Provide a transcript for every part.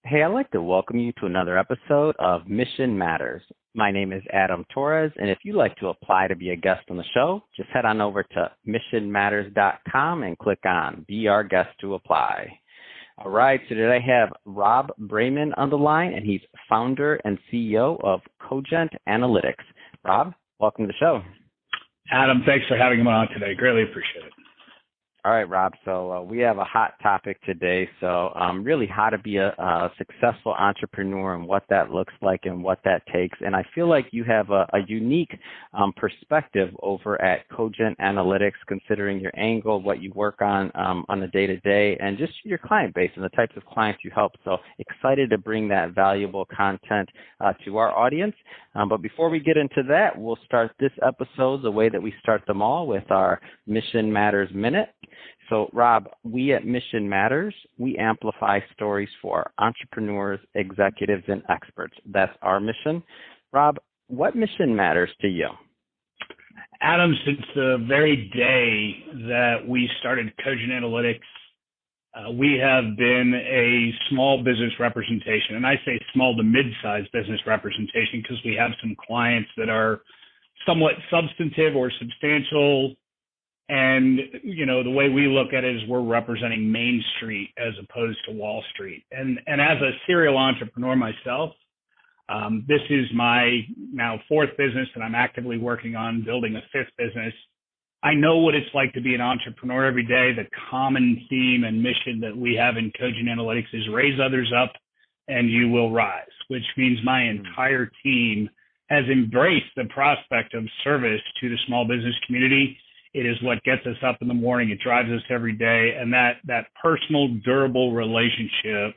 Hey, I'd like to welcome you to another episode of Mission Matters. My name is Adam Torres, and if you'd like to apply to be a guest on the show, just head on over to missionmatters.com and click on Be Our Guest to apply. All right, so today I have Rob Brayman on the line, and he's founder and CEO of Cogent Analytics. Rob, welcome to the show. Adam, thanks for having me on today. Greatly appreciate it. All right, Rob. So we have a hot topic today. So really how to be a successful entrepreneur and what that looks like and what that takes. And I feel like you have a unique perspective over at Cogent Analytics, considering your angle, what you work on a day-to-day, and just your client base and the types of clients you help. So excited to bring that valuable content to our audience. But before we get into that, we'll start this episode the way that we start them all, with our Mission Matters Minute. So, Rob, we at Mission Matters, we amplify stories for entrepreneurs, executives, and experts. That's our mission. Rob, what mission matters to you? Adam, since the very day that we started Cogent Analytics, we have been a small business representation. And I say small to mid-sized business representation because we have some clients that are somewhat substantive or substantial. And, the way we look at it is we're representing Main Street as opposed to Wall Street. And as a serial entrepreneur myself, this is my now fourth business, and I'm actively working on building a fifth business. I know what it's like to be an entrepreneur every day. The common theme and mission that we have in Cogent Analytics is raise others up and you will rise, which means my entire team has embraced the prospect of service to the small business community. It is what gets us up in the morning. It drives us every day. And that personal, durable relationship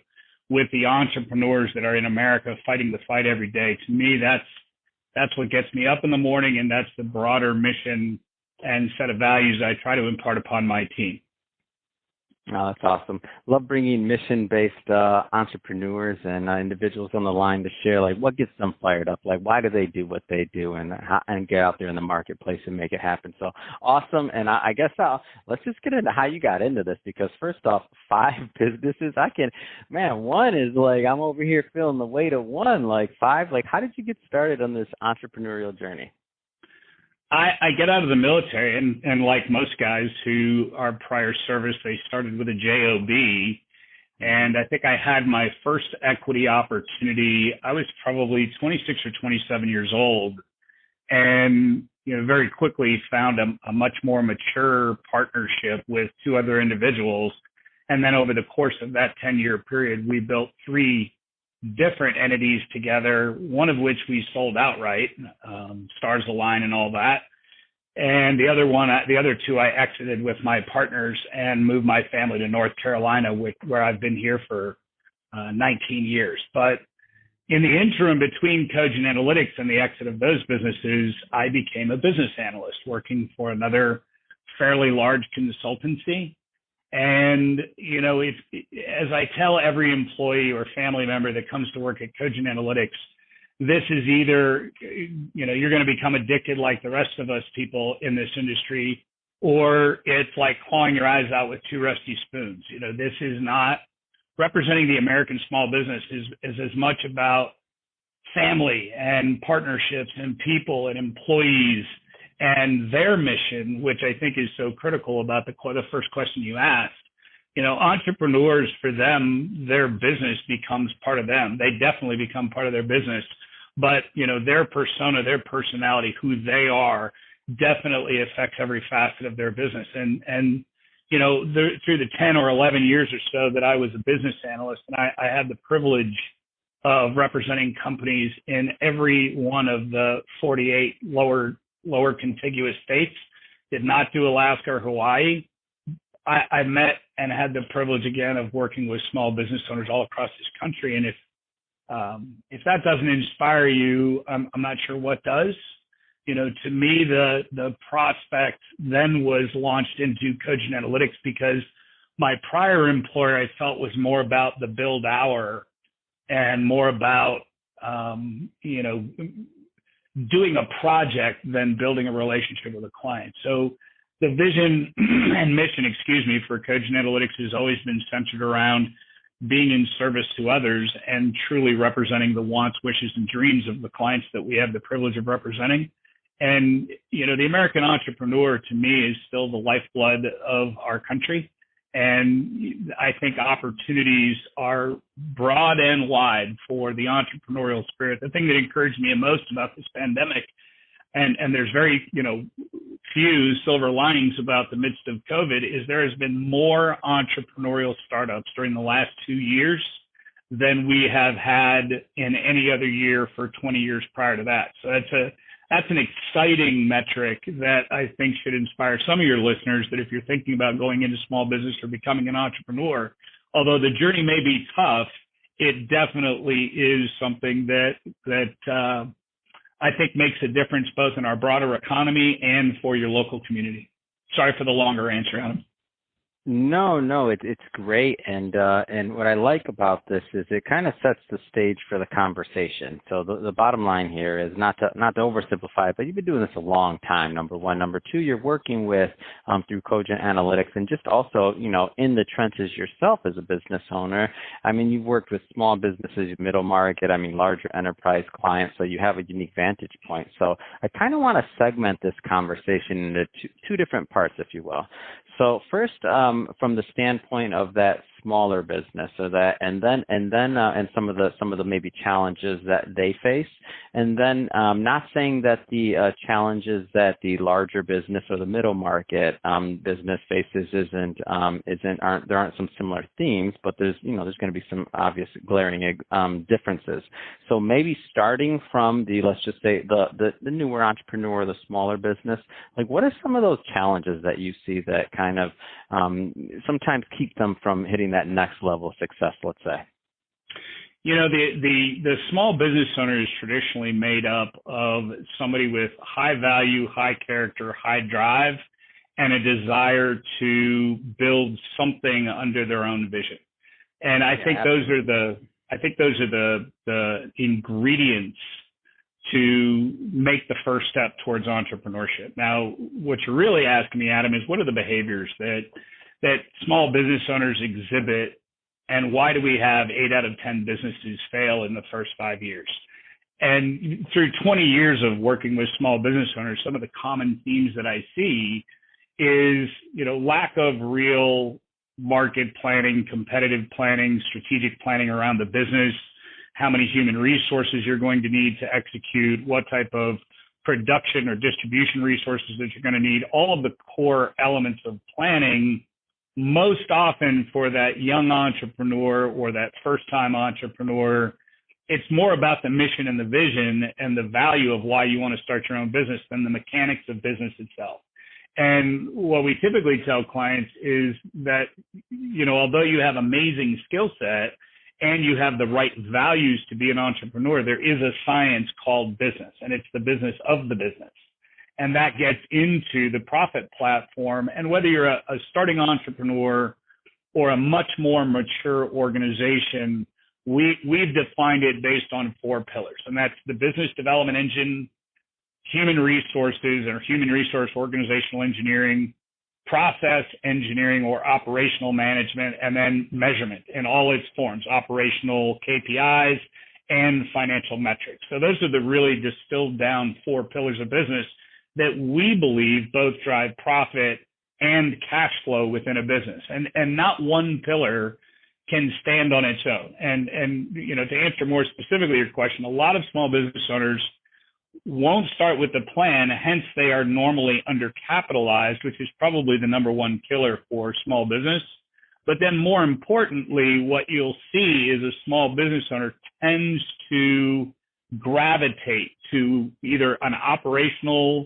with the entrepreneurs that are in America fighting the fight every day, to me, that's what gets me up in the morning, and that's the broader mission and set of values I try to impart upon my team. Oh, that's awesome. Love bringing mission-based entrepreneurs and individuals on the line to share, like, what gets them fired up, like, why do they do what they do, and get out there in the marketplace and make it happen. So awesome. And I guess let's just get into how you got into this, because first off, 5 businesses. One is like, I'm over here feeling the weight of one, like 5. Like, how did you get started on this entrepreneurial journey? I get out of the military, and like most guys who are prior service, they started with a JOB. And I think I had my first equity opportunity. I was probably 26 or 27 years old, and very quickly found a much more mature partnership with 2 other individuals. And then over the course of that 10-year period, we built 3 different entities together, one of which we sold outright, Stars Align and all that. And the other 2 I exited with my partners and moved my family to North Carolina, where I've been here for 19 years. But in the interim between Cogent Analytics and the exit of those businesses, I became a business analyst working for another fairly large consultancy. And, as I tell every employee or family member that comes to work at Cogent Analytics, this is either, you're going to become addicted like the rest of us people in this industry, or it's like clawing your eyes out with 2 rusty spoons. This is not representing the American small business is as much about family and partnerships and people and employees and their mission, which I think is so critical about the first question you asked. Entrepreneurs, for them, their business becomes part of them. They definitely become part of their business, but their persona, their personality, who they are, definitely affects every facet of their business. And through the 10 or 11 years or so that I was a business analyst, and I had the privilege of representing companies in every one of the 48 lower contiguous states, did not do Alaska or Hawaii. I met and had the privilege again of working with small business owners all across this country. And if that doesn't inspire you, I'm not sure what does. To me, the prospect then was launched into Cogent Analytics because my prior employer I felt was more about the build hour and more about, doing a project than building a relationship with a client. So the vision and mission, for Cogent Analytics has always been centered around being in service to others and truly representing the wants, wishes, and dreams of the clients that we have the privilege of representing. And, the American entrepreneur to me is still the lifeblood of our country. And I think opportunities are broad and wide for the entrepreneurial spirit. The thing that encouraged me most about this pandemic, and there's very, few silver linings about the midst of COVID, is there has been more entrepreneurial startups during the last 2 years than we have had in any other year for 20 years prior to that. So that's an exciting metric that I think should inspire some of your listeners, that if you're thinking about going into small business or becoming an entrepreneur, although the journey may be tough, it definitely is something that I think makes a difference both in our broader economy and for your local community. Sorry for the longer answer, Adam. No, it's great, and what I like about this is it kind of sets the stage for the conversation. So the bottom line here is not to oversimplify it, but you've been doing this a long time. Number one, number two, you're working with through Cogent Analytics, and just also in the trenches yourself as a business owner. I mean, you've worked with small businesses, middle market, larger enterprise clients, so you have a unique vantage point. So I kind of want to segment this conversation into two different parts, if you will. So first, from the standpoint of that smaller business, or that, and some of the maybe challenges that they face, and then not saying that the challenges that the larger business or the middle market business faces there aren't some similar themes, but there's going to be some obvious glaring differences. So maybe starting from let's just say the newer entrepreneur, the smaller business, like what are some of those challenges that you see that kind of sometimes keep them from hitting that next level of success, let's say? The small business owner is traditionally made up of somebody with high value, high character, high drive, and a desire to build something under their own vision. And I think those are the ingredients to make the first step towards entrepreneurship. Now, what you're really asking me, Adam, is what are the behaviors that small business owners exhibit, and why do we have 8 out of 10 businesses fail in the first 5 years? And through 20 years of working with small business owners, some of the common themes that I see is, lack of real market planning, competitive planning, strategic planning around the business, how many human resources you're going to need to execute, what type of production or distribution resources that you're going to need, all of the core elements of planning. Most often for that young entrepreneur or that first-time entrepreneur, it's more about the mission and the vision and the value of why you want to start your own business than the mechanics of business itself. And what we typically tell clients is that, although you have amazing skill set and you have the right values to be an entrepreneur, there is a science called business, and it's the business of the business. And that gets into the profit platform. And whether you're a starting entrepreneur or a much more mature organization, we've defined it based on 4 pillars. And that's the business development engine, human resources or human resource organizational engineering, process engineering or operational management, and then measurement in all its forms, operational KPIs and financial metrics. So those are the really distilled down 4 pillars of business that we believe both drive profit and cash flow within a business. And not one pillar can stand on its own. And to answer more specifically your question, a lot of small business owners won't start with the plan, hence they are normally undercapitalized, which is probably the number one killer for small business. But then more importantly, what you'll see is a small business owner tends to gravitate to either an operational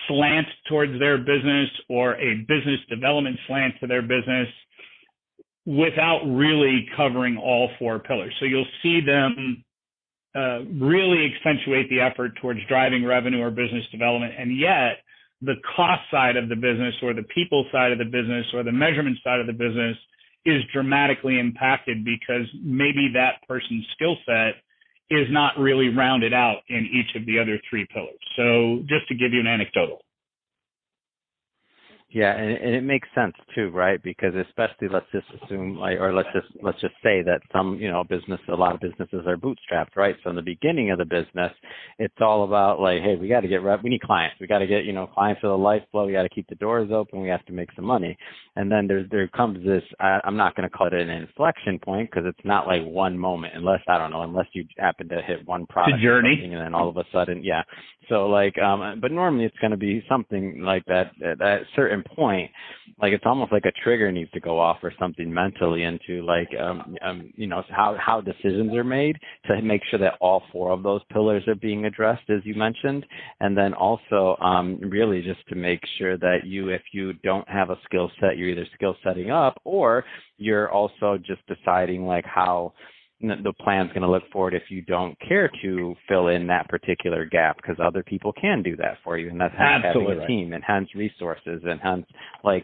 slant towards their business or a business development slant to their business without really covering all 4 pillars. So you'll see them really accentuate the effort towards driving revenue or business development, and yet the cost side of the business or the people side of the business or the measurement side of the business is dramatically impacted because maybe that person's skill set is not really rounded out in each of the other 3 pillars. So just to give you an anecdotal. Yeah, and it makes sense too, right? Because especially let's just assume, like, or let's just say that some, a lot of businesses are bootstrapped, right? So in the beginning of the business, it's all about like, hey, we got to we need clients, we got to get, clients are the lifeblood, we got to keep the doors open, we have to make some money, and then there comes this. I'm not going to call it an inflection point because it's not like one moment, unless you happen to hit one product, it's a journey, and then all of a sudden, yeah. So like, but normally it's going to be something like that at a certain point, like it's almost like a trigger needs to go off or something mentally into like, how decisions are made to make sure that all four of those pillars are being addressed, as you mentioned. And then also, really just to make sure that if you don't have a skill set, you're either skill setting up or you're also just deciding like how the plan's going to look forward if you don't care to fill in that particular gap, because other people can do that for you, and that's having a team, and hence resources, and hence how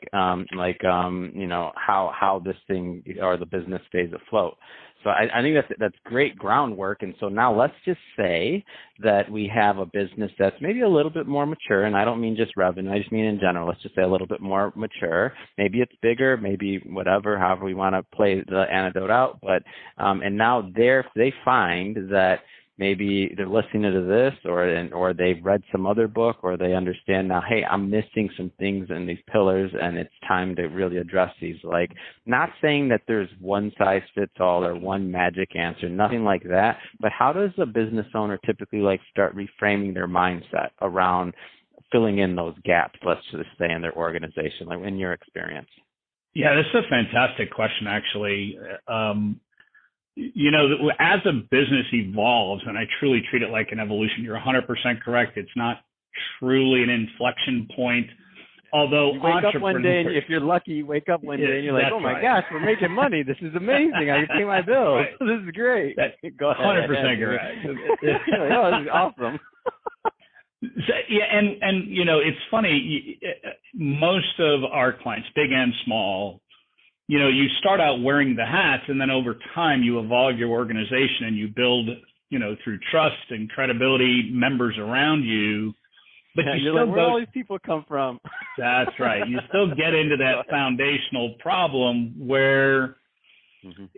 this thing or the business stays afloat. So I think that's great groundwork. And so now let's just say that we have a business that's maybe a little bit more mature, and I don't mean just revenue, I just mean in general. Let's just say a little bit more mature. Maybe it's bigger, maybe whatever, however we want to play the anecdote out. But and now they find that maybe they're listening to this, or they've read some other book, or they understand now, hey, I'm missing some things in these pillars, and it's time to really address these. Like, not saying that there's one size fits all or one magic answer, nothing like that. But how does a business owner typically start reframing their mindset around filling in those gaps, let's just say, in their organization, like in your experience? Yeah, this is a fantastic question, actually. As a business evolves, and I truly treat it like an evolution, you're 100% correct. It's not truly an inflection point. Although you wake up one day, and if you're lucky, you wake up one day and you're like, oh my gosh, we're making money. This is amazing. I can pay my bills. Right. This is great. Go ahead. 100% correct. Oh, this is awesome. So, yeah, and it's funny. Most of our clients, big and small, you start out wearing the hats, and then over time you evolve your organization and you build, through trust and credibility, members around you. But you still where all these people come from? That's right. You still get into that foundational problem where,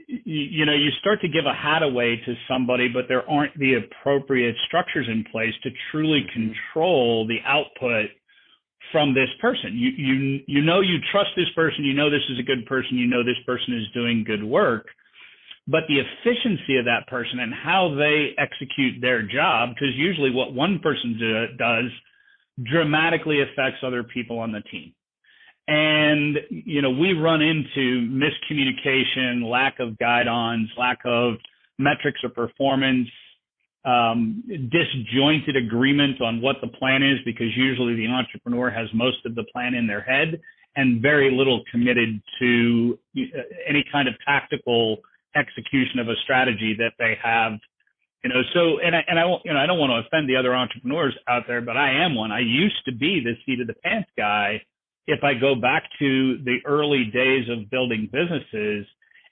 you start to give a hat away to somebody, but there aren't the appropriate structures in place to truly control the output from this person. You trust this person, this is a good person, this person is doing good work, but the efficiency of that person and how they execute their job, because usually what one person does dramatically affects other people on the team. And, we run into miscommunication, lack of guidance, lack of metrics of performance, disjointed agreement on what the plan is, because usually the entrepreneur has most of the plan in their head and very little committed to any kind of tactical execution of a strategy that they have. So, and I don't want to offend the other entrepreneurs out there, but I am one. I used to be the seat of the pants guy. If I go back to the early days of building businesses,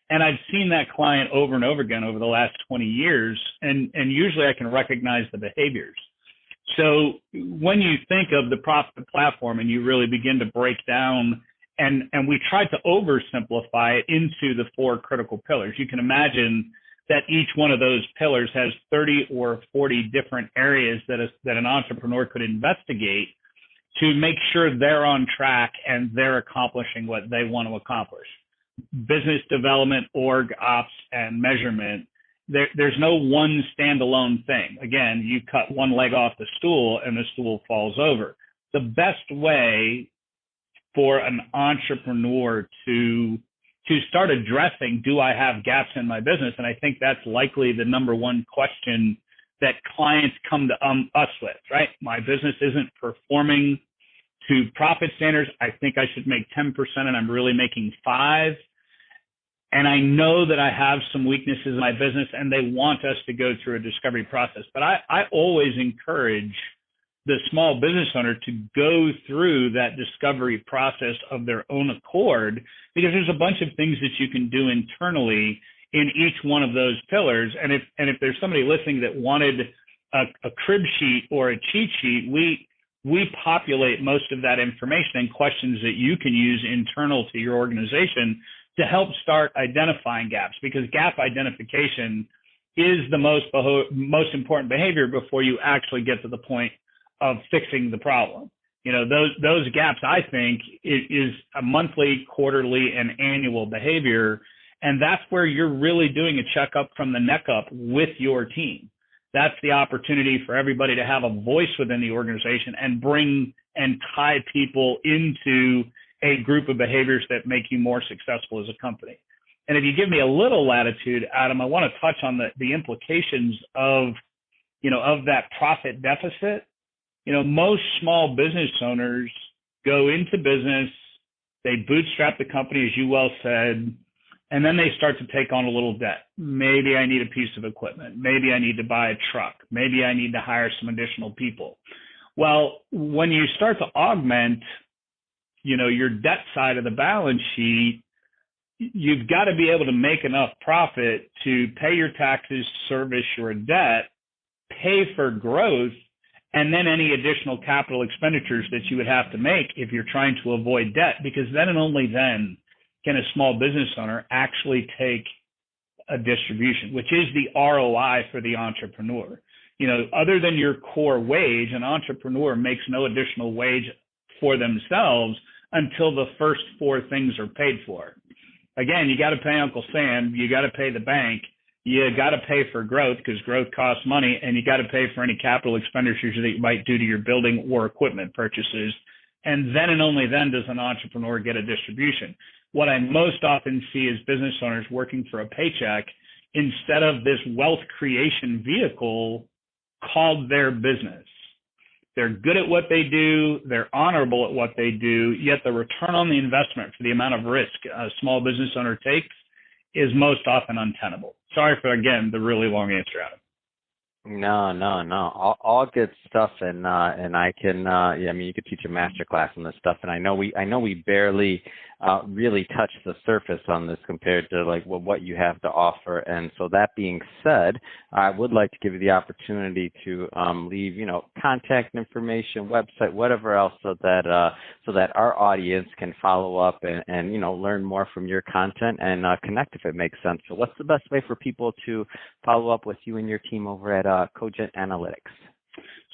and I've seen that client over and over again over the last 20 years, and usually I can recognize the behaviors. So when you think of the Profit Platform and you really begin to break down, and we tried to oversimplify it into the four critical pillars. You can imagine that each one of those pillars has 30 or 40 different areas that an entrepreneur could investigate to make sure they're on track and they're accomplishing what they want to accomplish. Business development, org, ops, and measurement. There's no one standalone thing. Again, you cut one leg off the stool and the stool falls over. The best way for an entrepreneur to start addressing, do I have gaps in my business? And I think that's likely the number one question that clients come to us with, right? My business isn't performing to profit standards. I think I should make 10% and I'm really making 5%. And I know that I have some weaknesses in my business and they want us to go through a discovery process. But I always encourage the small business owner to go through that discovery process of their own accord, because there's a bunch of things that you can do internally in each one of those pillars. And if there's somebody listening that wanted a crib sheet or a cheat sheet, we populate most of that information and questions that you can use internal to your organization to help start identifying gaps, because gap identification is the most important behavior before you actually get to the point of fixing the problem. Those gaps, I think, is a monthly, quarterly, and annual behavior. And that's where you're really doing a checkup from the neck up with your team. That's the opportunity for everybody to have a voice within the organization and bring and tie people into a group of behaviors that make you more successful as a company. And if you give me a little latitude, Adam, I want to touch on the implications of that profit deficit. Most small business owners go into business, they bootstrap the company, as you well said, and then they start to take on a little debt. Maybe I need a piece of equipment. Maybe I need to buy a truck. Maybe I need to hire some additional people. Well, when you start to augment, your debt side of the balance sheet, you've got to be able to make enough profit to pay your taxes, service your debt, pay for growth, and then any additional capital expenditures that you would have to make if you're trying to avoid debt, because then and only then can a small business owner actually take a distribution, which is the ROI for the entrepreneur. Other than your core wage, an entrepreneur makes no additional wage for themselves until the first four things are paid for. Again, you got to pay Uncle Sam, you got to pay the bank, you got to pay for growth because growth costs money, and you got to pay for any capital expenditures that you might do to your building or equipment purchases. And then and only then does an entrepreneur get a distribution. What I most often see is business owners working for a paycheck instead of this wealth creation vehicle called their business. They're good at what they do, they're honorable at what they do, yet the return on the investment for the amount of risk a small business owner takes is most often untenable. Sorry for, again, the really long answer, Adam. No. All good stuff, and I can, I mean, you could teach a master class on this stuff, and I know we barely really touch the surface on this compared to what you have to offer. And so that being said, I would like to give you the opportunity to leave, contact information, website, whatever else, so that our audience can follow up and learn more from your content and connect if it makes sense. So what's the best way for people to follow up with you and your team over at Cogent Analytics?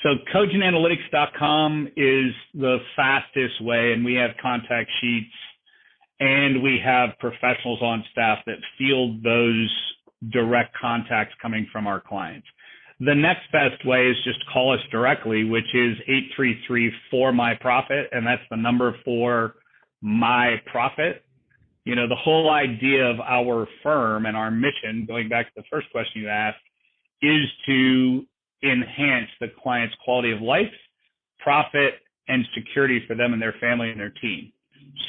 So cogentanalytics.com is the fastest way, and we have contact sheets and we have professionals on staff that field those direct contacts coming from our clients. The next best way is just call us directly, which is 833-4MY-PROFIT, and that's the number for my profit. The whole idea of our firm and our mission, going back to the first question you asked, is to enhance the client's quality of life, profit, and security for them and their family and their team.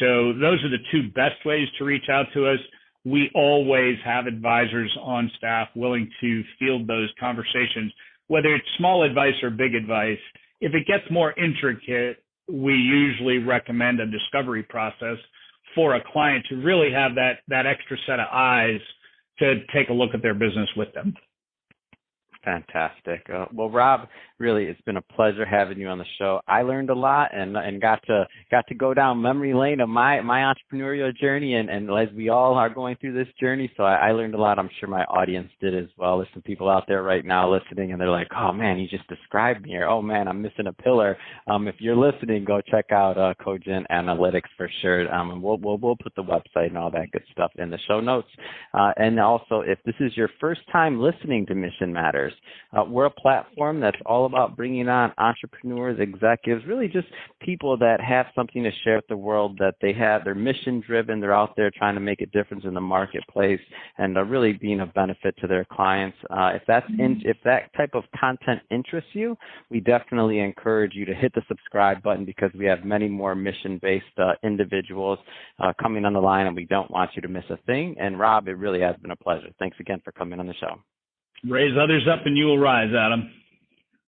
So those are the two best ways to reach out to us. We always have advisors on staff willing to field those conversations, whether it's small advice or big advice. If it gets more intricate, we usually recommend a discovery process for a client to really have that extra set of eyes to take a look at their business with them. Fantastic. Well, Rob, really, it's been a pleasure having you on the show. I learned a lot and got to go down memory lane of my entrepreneurial journey, and as we all are going through this journey, so I learned a lot. I'm sure my audience did as well. There's some people out there right now listening, and they're like, "Oh man, you just described me," or "Oh man, I'm missing a pillar." If you're listening, go check out Cogent Analytics for sure. And we'll put the website and all that good stuff in the show notes. And also, if this is your first time listening to Mission Matters, we're a platform that's all about bringing on entrepreneurs, executives, really just people that have something to share with the world, that they're mission driven, they're out there trying to make a difference in the marketplace, and really being of benefit to their clients. If that type of content interests you, we definitely encourage you to hit the subscribe button, because we have many more mission-based individuals coming on the line, and we don't want you to miss a thing. And Rob, it really has been a pleasure. Thanks again for coming on the show. Raise others up and you will rise, Adam.